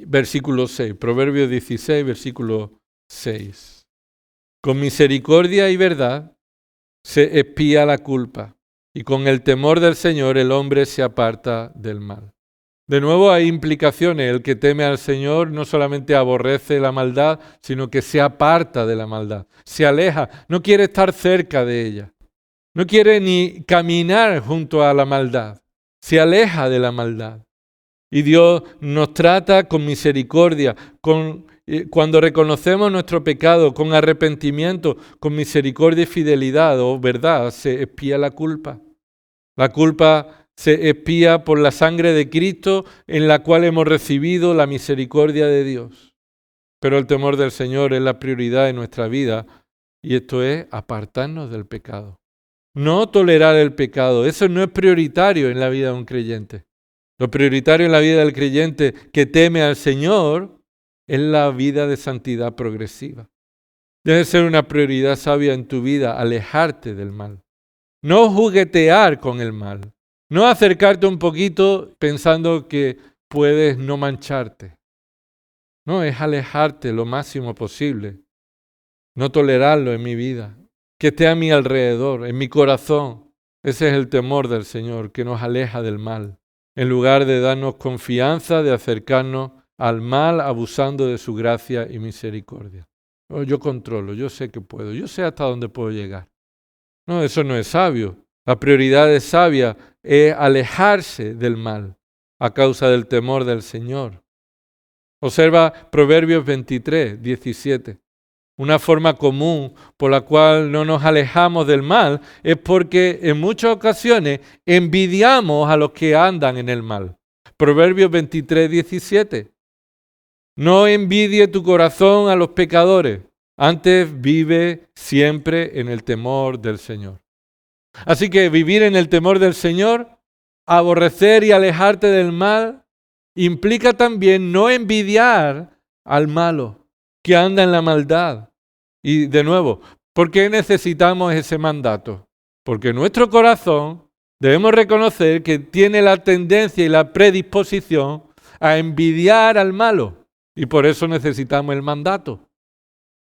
versículo 6. Proverbios 16, versículo 6. Con misericordia y verdad se expía la culpa, y con el temor del Señor el hombre se aparta del mal. De nuevo hay implicaciones. El que teme al Señor no solamente aborrece la maldad, sino que se aparta de la maldad, se aleja, no quiere estar cerca de ella, no quiere ni caminar junto a la maldad, se aleja de la maldad. Y Dios nos trata con misericordia, cuando reconocemos nuestro pecado, con arrepentimiento, con misericordia y fidelidad o verdad, se expía la culpa. La culpa se expía por la sangre de Cristo, en la cual hemos recibido la misericordia de Dios. Pero el temor del Señor es la prioridad de nuestra vida, y esto es apartarnos del pecado. No tolerar el pecado, eso no es prioritario en la vida de un creyente. Lo prioritario en la vida del creyente que teme al Señor es la vida de santidad progresiva. Debe ser una prioridad sabia en tu vida alejarte del mal. No juguetear con el mal. No acercarte un poquito pensando que puedes no mancharte. No, es alejarte lo máximo posible. No tolerarlo en mi vida. Que esté a mi alrededor, en mi corazón. Ese es el temor del Señor, que nos aleja del mal. En lugar de darnos confianza, de acercarnos al mal abusando de su gracia y misericordia. Oh, yo controlo, yo sé que puedo, yo sé hasta dónde puedo llegar. No, eso no es sabio. La prioridad sabia es alejarse del mal a causa del temor del Señor. Observa Proverbios 23, 17. Una forma común por la cual no nos alejamos del mal es porque en muchas ocasiones envidiamos a los que andan en el mal. Proverbios 23, 17. No envidie tu corazón a los pecadores, antes vive siempre en el temor del Señor. Así que vivir en el temor del Señor, aborrecer y alejarte del mal, implica también no envidiar al malo que anda en la maldad. Y de nuevo, ¿por qué necesitamos ese mandato? Porque nuestro corazón debemos reconocer que tiene la tendencia y la predisposición a envidiar al malo. Y por eso necesitamos el mandato.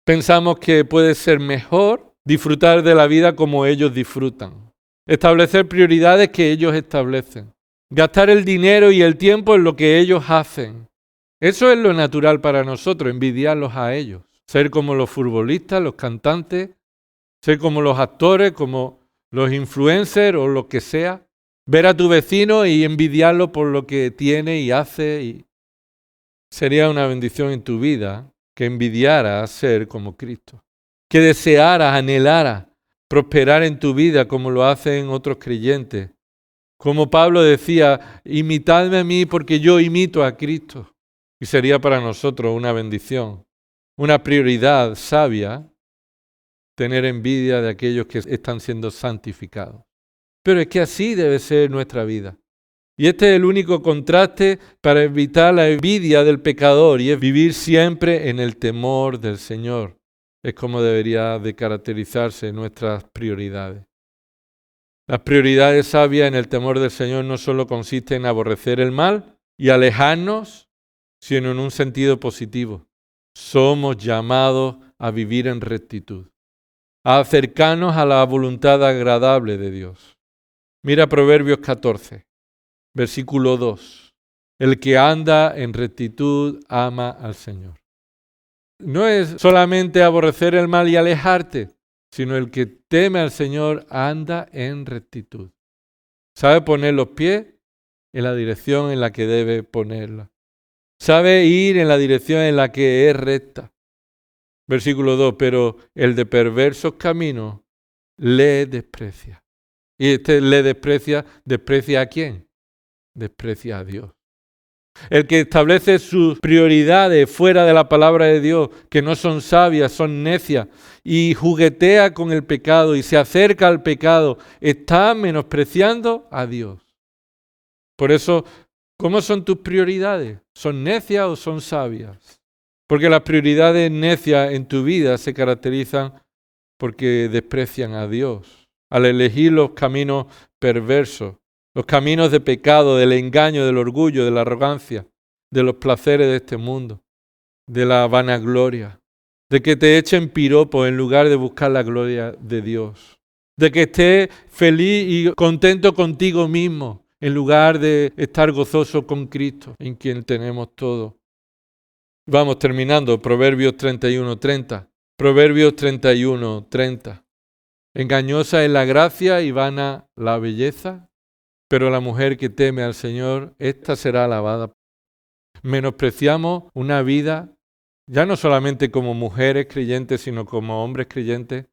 Pensamos que puede ser mejor disfrutar de la vida como ellos disfrutan. Establecer prioridades que ellos establecen. Gastar el dinero y el tiempo en lo que ellos hacen. Eso es lo natural para nosotros, envidiarlos a ellos. Ser como los futbolistas, los cantantes, ser como los actores, como los influencers o lo que sea. Ver a tu vecino y envidiarlo por lo que tiene y hace. Sería una bendición en tu vida que envidiaras ser como Cristo. Que desearas, anhelaras prosperar en tu vida como lo hacen otros creyentes. Como Pablo decía, imitadme a mí porque yo imito a Cristo. Y sería para nosotros una bendición, una prioridad sabia, tener envidia de aquellos que están siendo santificados. Pero es que así debe ser nuestra vida. Y este es el único contraste para evitar la envidia del pecador, y es vivir siempre en el temor del Señor. Es como debería de caracterizarse nuestras prioridades. Las prioridades sabias en el temor del Señor no solo consisten en aborrecer el mal y alejarnos, sino en un sentido positivo. Somos llamados a vivir en rectitud, a acercarnos a la voluntad agradable de Dios. Mira Proverbios 14, versículo 2. El que anda en rectitud ama al Señor. No es solamente aborrecer el mal y alejarte, sino el que teme al Señor anda en rectitud. Sabe poner los pies en la dirección en la que debe ponerla. Sabe ir en la dirección en la que es recta. Versículo 2, pero el de perversos caminos le desprecia. Y le desprecia, ¿desprecia a quién? Desprecia a Dios. El que establece sus prioridades fuera de la palabra de Dios, que no son sabias, son necias, y juguetea con el pecado y se acerca al pecado, está menospreciando a Dios. Por eso, ¿cómo son tus prioridades? ¿Son necias o son sabias? Porque las prioridades necias en tu vida se caracterizan porque desprecian a Dios. Al elegir los caminos perversos, los caminos de pecado, del engaño, del orgullo, de la arrogancia, de los placeres de este mundo, de la vanagloria, de que te echen piropos en lugar de buscar la gloria de Dios, de que estés feliz y contento contigo mismo en lugar de estar gozoso con Cristo, en quien tenemos todo. Vamos terminando, Proverbios 31:30. Proverbios 31:30. Engañosa es la gracia y vana la belleza, pero la mujer que teme al Señor, ésta será alabada. Menospreciamos una vida, ya no solamente como mujeres creyentes, sino como hombres creyentes,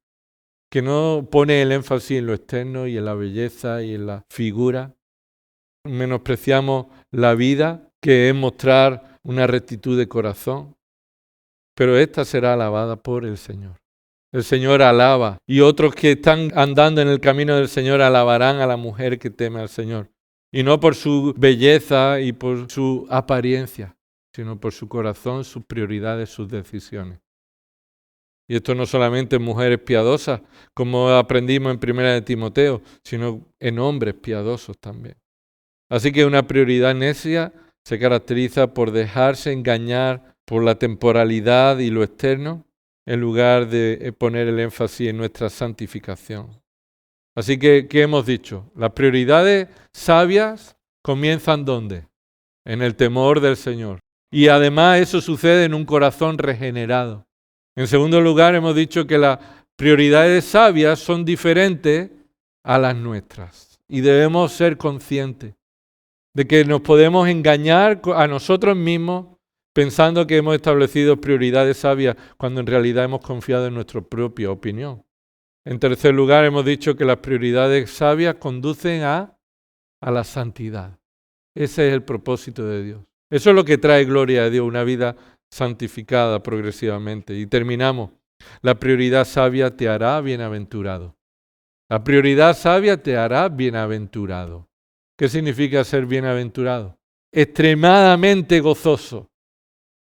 que no pone el énfasis en lo externo y en la belleza y en la figura. Menospreciamos la vida, que es mostrar una rectitud de corazón, pero esta será alabada por el Señor. El Señor alaba, y otros que están andando en el camino del Señor alabarán a la mujer que teme al Señor. Y no por su belleza y por su apariencia, sino por su corazón, sus prioridades, sus decisiones. Y esto no solamente en mujeres piadosas, como aprendimos en 1 de Timoteo, sino en hombres piadosos también. Así que una prioridad necia se caracteriza por dejarse engañar por la temporalidad y lo externo, en lugar de poner el énfasis en nuestra santificación. Así que, ¿qué hemos dicho? Las prioridades sabias comienzan ¿dónde? En el temor del Señor. Y además eso sucede en un corazón regenerado. En segundo lugar, hemos dicho que las prioridades sabias son diferentes a las nuestras. Y debemos ser conscientes de que nos podemos engañar a nosotros mismos pensando que hemos establecido prioridades sabias cuando en realidad hemos confiado en nuestra propia opinión. En tercer lugar, hemos dicho que las prioridades sabias conducen a la santidad. Ese es el propósito de Dios. Eso es lo que trae gloria a Dios, una vida santificada progresivamente. Y terminamos. La prioridad sabia te hará bienaventurado. La prioridad sabia te hará bienaventurado. ¿Qué significa ser bienaventurado? Extremadamente gozoso.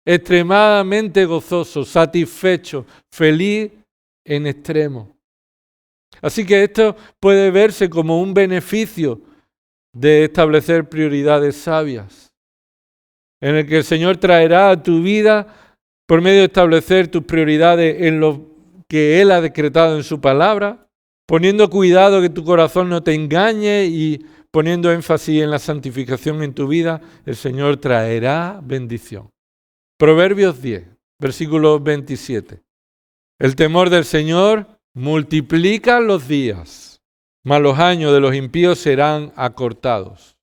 Extremadamente gozoso, satisfecho, feliz en extremo. Así que esto puede verse como un beneficio de establecer prioridades sabias, en el que el Señor traerá a tu vida por medio de establecer tus prioridades en lo que Él ha decretado en su palabra, poniendo cuidado que tu corazón no te engañe y poniendo énfasis en la santificación en tu vida, el Señor traerá bendición. Proverbios 10, versículo 27. El temor del Señor multiplica los días, mas los años de los impíos serán acortados.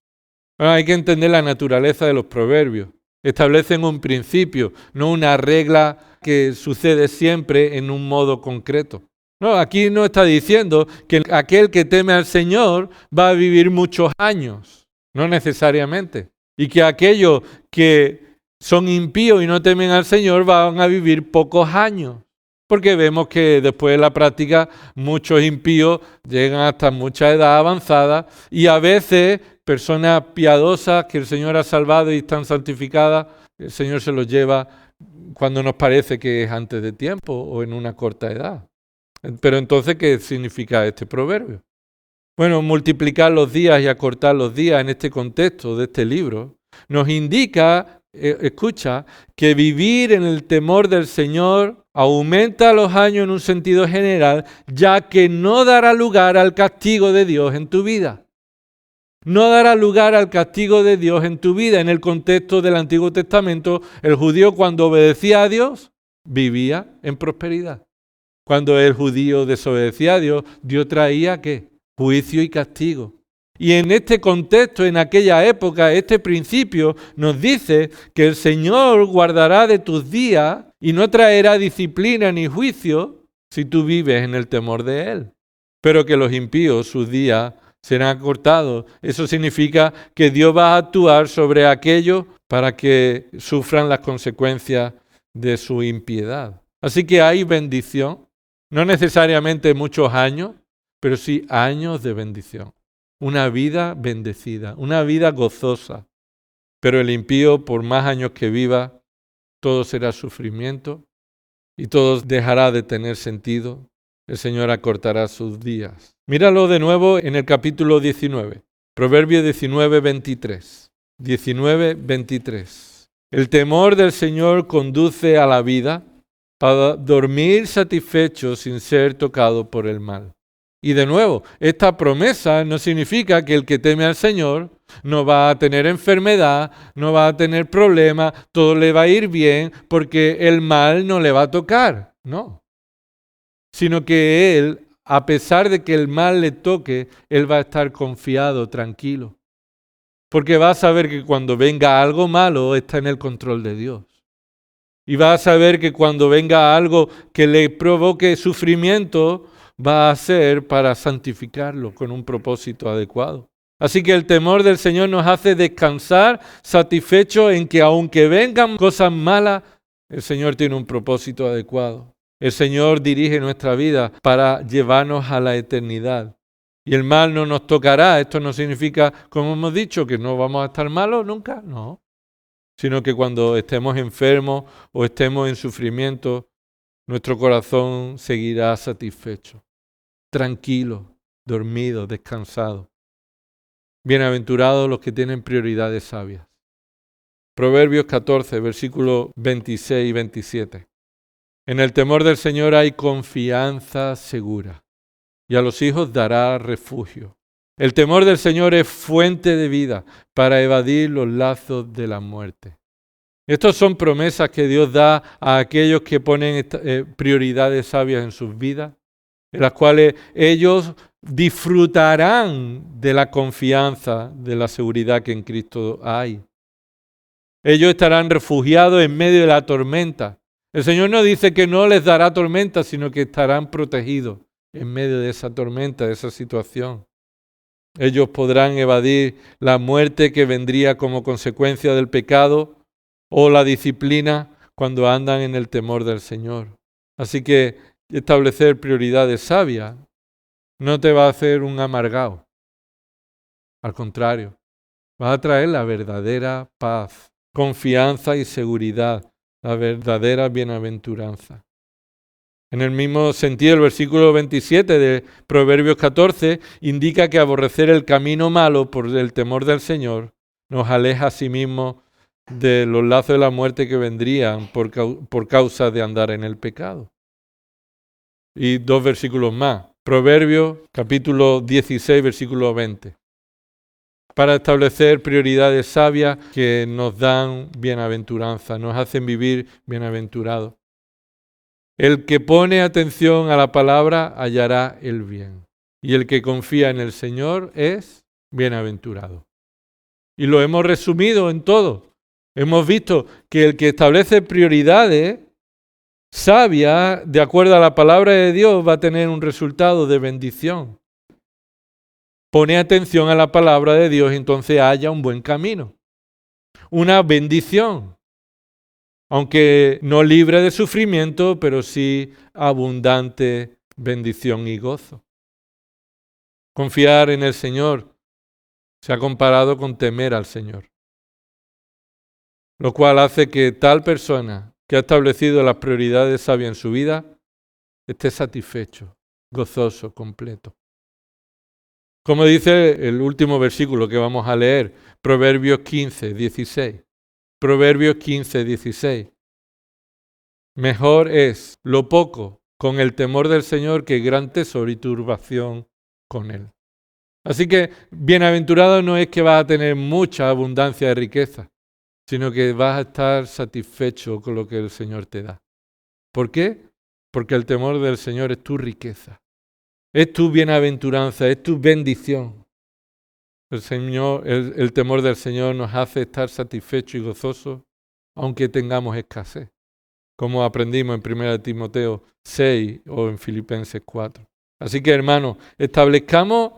Bueno, hay que entender la naturaleza de los proverbios. Establecen un principio, no una regla que sucede siempre en un modo concreto. No, aquí no está diciendo que aquel que teme al Señor va a vivir muchos años, no necesariamente. Y que aquellos que son impíos y no temen al Señor van a vivir pocos años. Porque vemos que después de la práctica muchos impíos llegan hasta mucha edad avanzada y a veces personas piadosas que el Señor ha salvado y están santificadas, el Señor se los lleva cuando nos parece que es antes de tiempo o en una corta edad. Pero entonces, ¿qué significa este proverbio? Bueno, multiplicar los días y acortar los días en este contexto de este libro nos indica, escucha, que vivir en el temor del Señor aumenta los años en un sentido general, ya que no dará lugar al castigo de Dios en tu vida. No dará lugar al castigo de Dios en tu vida. En el contexto del Antiguo Testamento, el judío cuando obedecía a Dios, vivía en prosperidad. Cuando el judío desobedecía a Dios, Dios traía ¿qué? Juicio y castigo. Y en este contexto, en aquella época, este principio nos dice que el Señor guardará de tus días y no traerá disciplina ni juicio si tú vives en el temor de Él. Pero que los impíos, sus días serán acortados. Eso significa que Dios va a actuar sobre aquellos para que sufran las consecuencias de su impiedad. Así que hay bendición, no necesariamente muchos años, pero sí años de bendición. Una vida bendecida, una vida gozosa. Pero el impío, por más años que viva, todo será sufrimiento y todo dejará de tener sentido. El Señor acortará sus días. Míralo de nuevo en el capítulo 19, Proverbios 19, 23. 19, 23. El temor del Señor conduce a la vida para dormir satisfecho sin ser tocado por el mal. Y de nuevo, esta promesa no significa que el que teme al Señor no va a tener enfermedad, no va a tener problemas, todo le va a ir bien porque el mal no le va a tocar. No. Sino que él, a pesar de que el mal le toque, él va a estar confiado, tranquilo. Porque va a saber que cuando venga algo malo está en el control de Dios. Y va a saber que cuando venga algo que le provoque sufrimiento, va a ser para santificarlo con un propósito adecuado. Así que el temor del Señor nos hace descansar satisfechos en que aunque vengan cosas malas, el Señor tiene un propósito adecuado. El Señor dirige nuestra vida para llevarnos a la eternidad. Y el mal no nos tocará. Esto no significa, como hemos dicho, que no vamos a estar malos nunca. No. Sino que cuando estemos enfermos o estemos en sufrimiento, nuestro corazón seguirá satisfecho, tranquilo, dormido, descansado. Bienaventurados los que tienen prioridades sabias. Proverbios 14, versículos 26 y 27. En el temor del Señor hay confianza segura, y a los hijos dará refugio. El temor del Señor es fuente de vida para evadir los lazos de la muerte. Estas son promesas que Dios da a aquellos que ponen prioridades sabias en sus vidas, en las cuales ellos disfrutarán de la confianza, de la seguridad que en Cristo hay. Ellos estarán refugiados en medio de la tormenta. El Señor no dice que no les dará tormenta, sino que estarán protegidos en medio de esa tormenta, de esa situación. Ellos podrán evadir la muerte que vendría como consecuencia del pecado o la disciplina cuando andan en el temor del Señor. Así que establecer prioridades sabias no te va a hacer un amargado. Al contrario, va a traer la verdadera paz, confianza y seguridad, la verdadera bienaventuranza. En el mismo sentido, el versículo 27 de Proverbios 14 indica que aborrecer el camino malo por el temor del Señor nos aleja a sí mismo de los lazos de la muerte que vendrían por causa de andar en el pecado. Y 2 versículos más. Proverbios capítulo 16, versículo 20. Para establecer prioridades sabias que nos dan bienaventuranza, nos hacen vivir bienaventurados. El que pone atención a la palabra hallará el bien. Y el que confía en el Señor es bienaventurado. Y lo hemos resumido en todo. Hemos visto que el que establece prioridades sabias, de acuerdo a la palabra de Dios, va a tener un resultado de bendición. Pone atención a la palabra de Dios y entonces haya un buen camino. Una bendición. Aunque no libre de sufrimiento, pero sí abundante bendición y gozo. Confiar en el Señor se ha comparado con temer al Señor. Lo cual hace que tal persona que ha establecido las prioridades sabias en su vida esté satisfecho, gozoso, completo. Como dice el último versículo que vamos a leer, Proverbios 15, 16. Proverbios 15, 16. Mejor es lo poco con el temor del Señor que gran tesoro y turbación con él. Así que bienaventurado no es que vas a tener mucha abundancia de riqueza, sino que vas a estar satisfecho con lo que el Señor te da. ¿Por qué? porque el temor del Señor es tu riqueza, es tu bienaventuranza, es tu bendición. El temor del Señor nos hace estar satisfechos y gozosos, aunque tengamos escasez, como aprendimos en 1 Timoteo 6 o en Filipenses 4. Así que, hermanos, establezcamos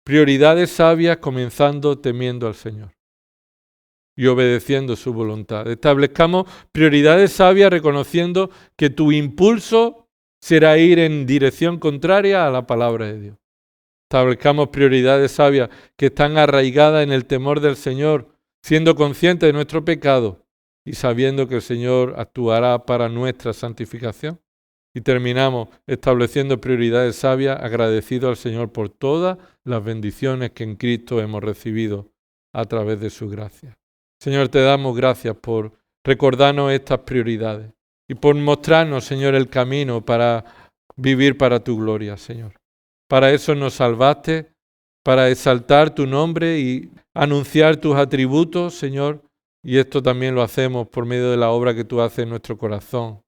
prioridades sabias comenzando temiendo al Señor y obedeciendo su voluntad. Establezcamos prioridades sabias reconociendo que tu impulso será ir en dirección contraria a la palabra de Dios. Establezcamos prioridades sabias que están arraigadas en el temor del Señor, siendo conscientes de nuestro pecado y sabiendo que el Señor actuará para nuestra santificación. Y terminamos estableciendo prioridades sabias, agradecidos al Señor por todas las bendiciones que en Cristo hemos recibido a través de su gracia. Señor, te damos gracias por recordarnos estas prioridades y por mostrarnos, Señor, el camino para vivir para tu gloria, Señor. Para eso nos salvaste, para exaltar tu nombre y anunciar tus atributos, Señor, y esto también lo hacemos por medio de la obra que tú haces en nuestro corazón,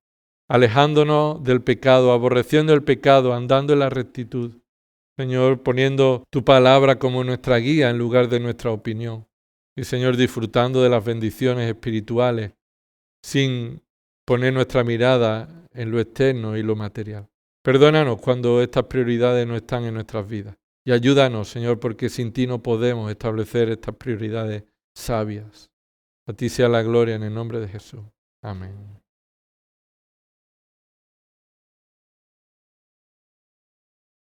alejándonos del pecado, aborreciendo el pecado, andando en la rectitud. Señor, poniendo tu palabra como nuestra guía en lugar de nuestra opinión. Y Señor, disfrutando de las bendiciones espirituales sin poner nuestra mirada en lo externo y lo material. Perdónanos cuando estas prioridades no están en nuestras vidas. Y ayúdanos, Señor, porque sin ti no podemos establecer estas prioridades sabias. A ti sea la gloria en el nombre de Jesús. Amén.